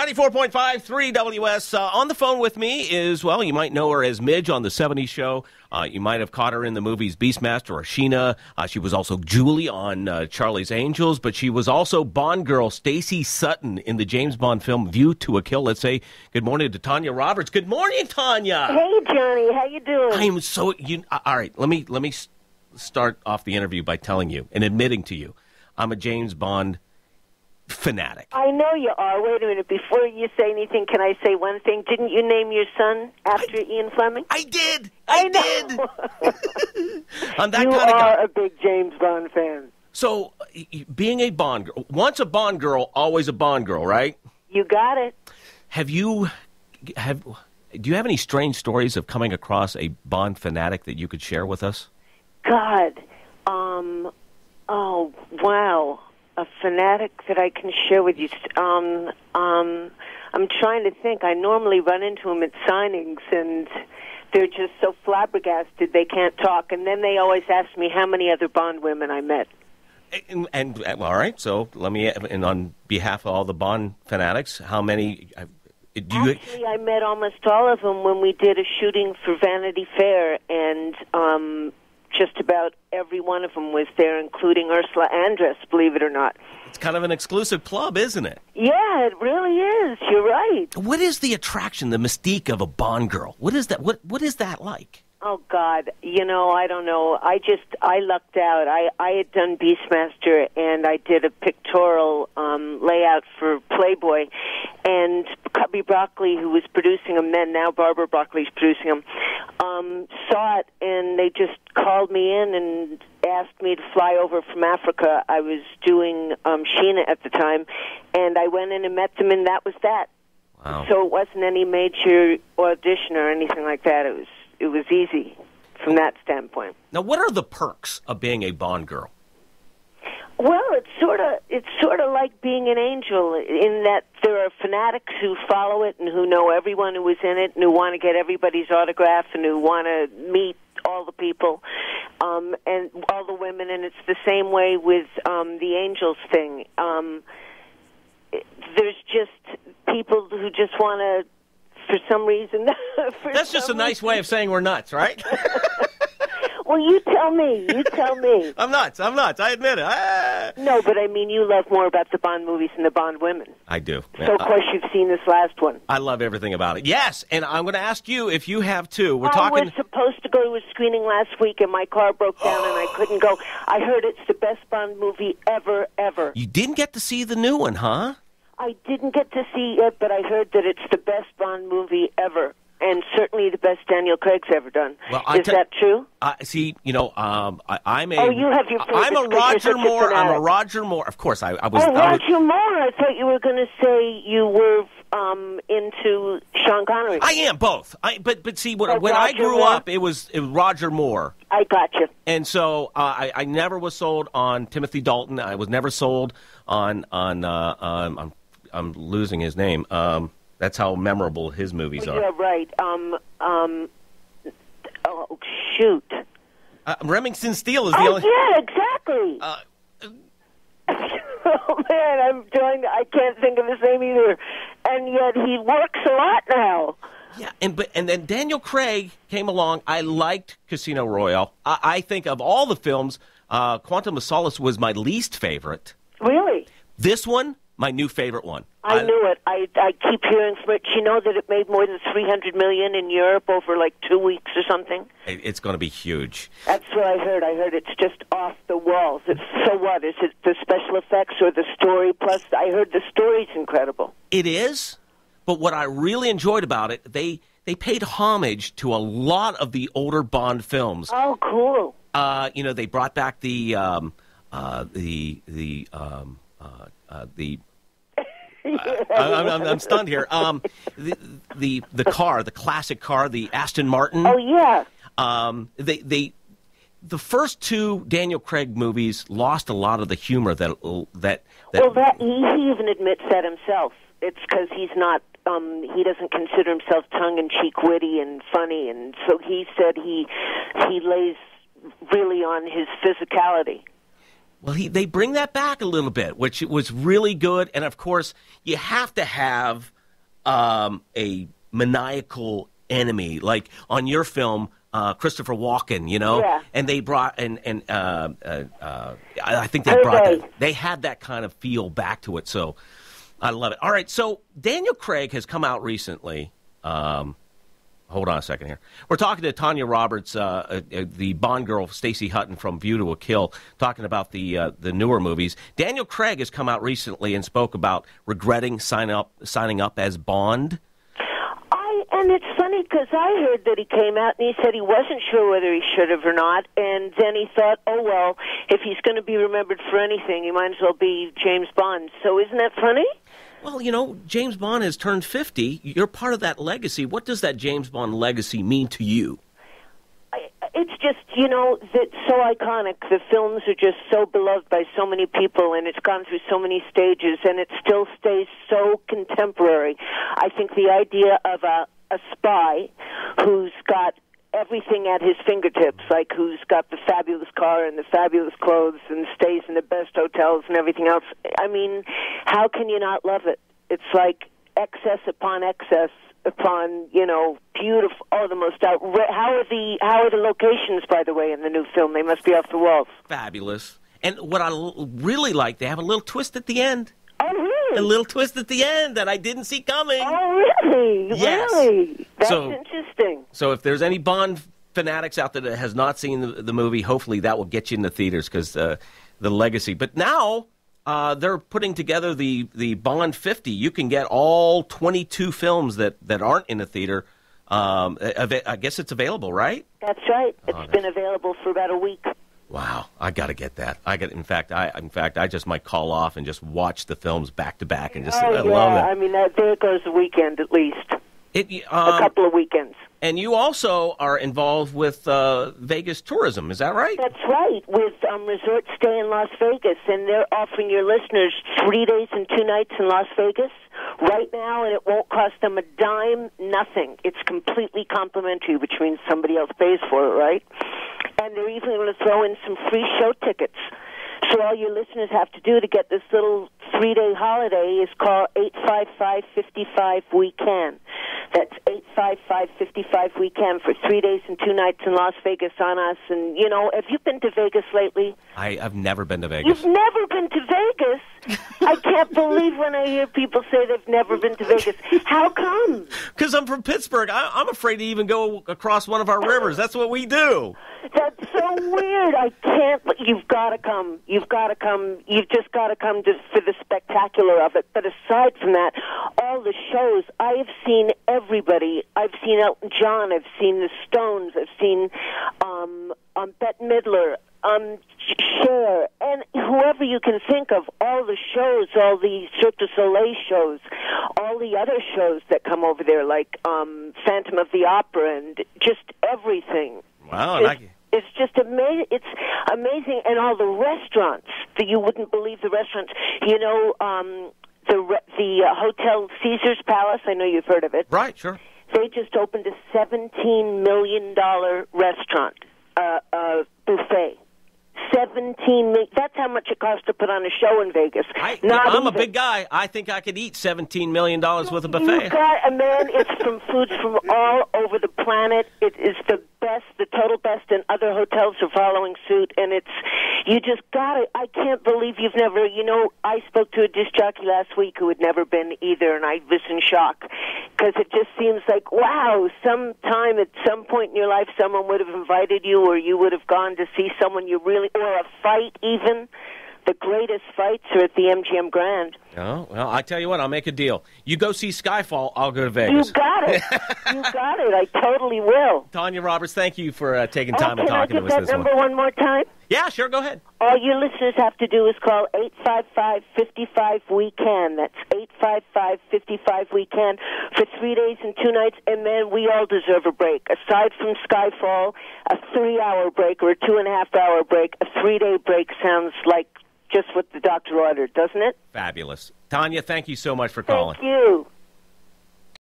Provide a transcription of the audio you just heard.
94.5, 3WS. On the phone with me is, well, you might know her as Midge on the 70s show. You might have caught her in the movies Beastmaster or Sheena. She was also Julie on Charlie's Angels, but she was also Bond girl Stacey Sutton in the James Bond film View to a Kill. Let's say good morning to Tanya Roberts. Good morning, Tanya. Hey, Johnny. How you doing? I am so... all right, let me start off the interview by telling you and admitting to you I'm a James Bond fanatic. I know you are. Wait a minute. Before you say anything, can I say one thing? Didn't you name your son after Ian Fleming? I did. I did. I'm that you kind of guy. are a big James Bond fan. So, being a Bond girl, once a Bond girl, always a Bond girl, right? You got it. Do you have any strange stories of coming across a Bond fanatic that you could share with us? God. Oh, wow. A fanatic that I can share with you. I'm trying to think. I normally run into them at signings, and they're just so flabbergasted they can't talk. And then they always ask me how many other Bond women I met. And all right, so let me, and on behalf of all the Bond fanatics, how many? Actually, I met almost all of them when we did a shooting for Vanity Fair, and just about every one of them was there, including Ursula Andress, believe it or not. It's kind of an exclusive club, isn't it? Yeah, it really is. You're right. What is the attraction, the mystique of a Bond girl? What is that? What is that like? Oh, God. I don't know. I lucked out. I had done Beastmaster, and I did a pictorial layout for Playboy, and Cubby Broccoli, who was producing them then, now Barbara Broccoli's producing them, saw it, and they just called me in and asked me to fly over from Africa. I was doing Sheena at the time, and I went in and met them, and that was that. Wow. So it wasn't any major audition or anything like that. It was easy from that standpoint. Now, what are the perks of being a Bond girl? Well, it's sort of like being an angel in that there are fanatics who follow it and who know everyone who was in it and who want to get everybody's autograph and who want to meet all the people and all the women. And it's the same way with the angels thing. There's just people who just want to, for some reason... That's just a nice way of saying we're nuts, right? Well, you tell me. You tell me. I'm nuts. I admit it. No, but I mean, you love more about the Bond movies than the Bond women. I do. So, of course, you've seen this last one. I love everything about it. Yes, and I'm going to ask you if you have too. We're talking... I was supposed to go to a screening last week, and my car broke down, and I couldn't go. I heard it's the best Bond movie ever, ever. You didn't get to see the new one, huh? I didn't get to see it, but I heard that it's the best Bond movie ever. And certainly the best Daniel Craig's ever done. Well, is that true? See, I'm a... Oh, you have your favorite. I'm a Roger Moore. I'm a Roger Moore. Of course, I was... Oh, Roger Moore. I thought you were going to say you were into Sean Connery. I am, both. But see, when I grew up, it was Roger Moore. I got you. And so I never was sold on Timothy Dalton. I was never sold on I'm losing his name. That's how memorable his movies are. Yeah, right. Oh, shoot. Remington Steele is the only... yeah, exactly. Oh, man, I can't think of his name either. And yet he works a lot now. Yeah, and then Daniel Craig came along. I liked Casino Royale. I think of all the films, Quantum of Solace was my least favorite. Really? This one, my new favorite one. I knew it. I keep hearing from it. You know that it made more than $300 million in Europe over like 2 weeks or something? It's going to be huge. That's what I heard. I heard it's just off the walls. So what? Is it the special effects or the story? Plus, I heard the story's incredible. It is, but what I really enjoyed about it, they paid homage to a lot of the older Bond films. Oh, cool. They brought back the I'm stunned here. The car, the classic car, the Aston Martin. Oh yeah. The first two Daniel Craig movies lost a lot of the humor that. Well, he even admits that himself. It's because he's not. He doesn't consider himself tongue-in-cheek, witty, and funny, and so he said he lays really on his physicality. Well, they bring that back a little bit, which was really good. And, of course, you have to have a maniacal enemy. Like on your film, Christopher Walken, Yeah. and they brought I think they brought that. They had that kind of feel back to it, so I love it. All right, so Daniel Craig has come out recently. Hold on a second here. We're talking to Tanya Roberts, the Bond girl, Stacey Hutton from View to a Kill, talking about the newer movies. Daniel Craig has come out recently and spoke about regretting signing up as Bond. And it's funny because I heard that he came out and he said he wasn't sure whether he should have or not, and then he thought, oh, well, if he's going to be remembered for anything, he might as well be James Bond. So isn't that funny? Well, James Bond has turned 50. You're part of that legacy. What does that James Bond legacy mean to you? It's just, that's so iconic. The films are just so beloved by so many people, and it's gone through so many stages, and it still stays so contemporary. I think the idea of a spy who's got everything at his fingertips, like who's got the fabulous car and the fabulous clothes and stays in the best hotels and everything else. I mean, how can you not love it? It's like excess upon excess upon, beautiful, the most outrageous. How are the locations, by the way, in the new film? They must be off the walls. Fabulous. And what I really like, they have a little twist at the end. Oh, really? A little twist at the end that I didn't see coming. Oh, really? Yes. Really? That's interesting. So if there's any Bond fanatics out there that has not seen the movie, hopefully that will get you in the theaters because the legacy. But now they're putting together the Bond 50. You can get all 22 films that aren't in a theater. I guess it's available, right? That's right. It's been available for about a week. Wow, I got to get that. In fact, I just might call off and just watch the films back to back and just. I love it. I mean, there goes a weekend at least. A couple of weekends. And you also are involved with Vegas tourism, is that right? That's right, with Resort Stay in Las Vegas, and they're offering your listeners 3 days and 2 nights in Las Vegas right now, and it won't cost them a dime, nothing. It's completely complimentary, which means somebody else pays for it, right? And they're even going to throw in some free show tickets. So all your listeners have to do to get this little 3-day holiday is call 855-55-WE-CAN. That's 855-55-WE-CAN for 3 days and 2 nights in Las Vegas on us. And, have you been to Vegas lately? I've never been to Vegas. You've never been to Vegas? I can't believe when I hear people say they've never been to Vegas. How come? Because I'm from Pittsburgh. I'm afraid to even go across one of our rivers. That's what we do. That's so weird. I can't. You've got to come. You've got to come. You've just got to come just for the spectacular of it. But aside from that, all the shows, I have seen everybody. I've seen Elton John. I've seen the Stones. I've seen Bette Midler, Cher, and whoever you can think of. All the shows, all the Cirque du Soleil shows, all the other shows that come over there, like Phantom of the Opera, and just everything. Wow, it's just amazing. It's amazing, and all the restaurants that you wouldn't believe the restaurants. The Hotel Caesar's Palace. I know you've heard of it. Right, sure. They just opened a $17 million restaurant buffet. $17 million. That's how much it costs to put on a show in Vegas. I'm a big guy. I think I could eat $17 million with a buffet. You've got a man. It's from foods from all over the planet. It is the best, the total best, and other hotels are following suit. And you just got it. I can't believe you've never. I spoke to a disc jockey last week who had never been either, and I was in shock because it just seems like, wow, sometime at some point in your life, someone would have invited you, or you would have gone to see someone you really, or a fight even. The greatest fights are at the MGM Grand. Oh, well, I tell you what, I'll make a deal. You go see Skyfall, I'll go to Vegas. You got it. You got it. I totally will. Tanya Roberts, thank you for taking time and talking to us this one. Can I give that number one more time? Yeah, sure, go ahead. All your listeners have to do is call 855-55-WE-CAN. That's 855-55-WE-CAN for 3 days and 2 nights, and man, we all deserve a break. Aside from Skyfall, a 3-hour break or a 2.5-hour break, a 3-day break sounds like just what the doctor ordered, doesn't it? Fabulous. Tanya, thank you so much for calling. Thank you.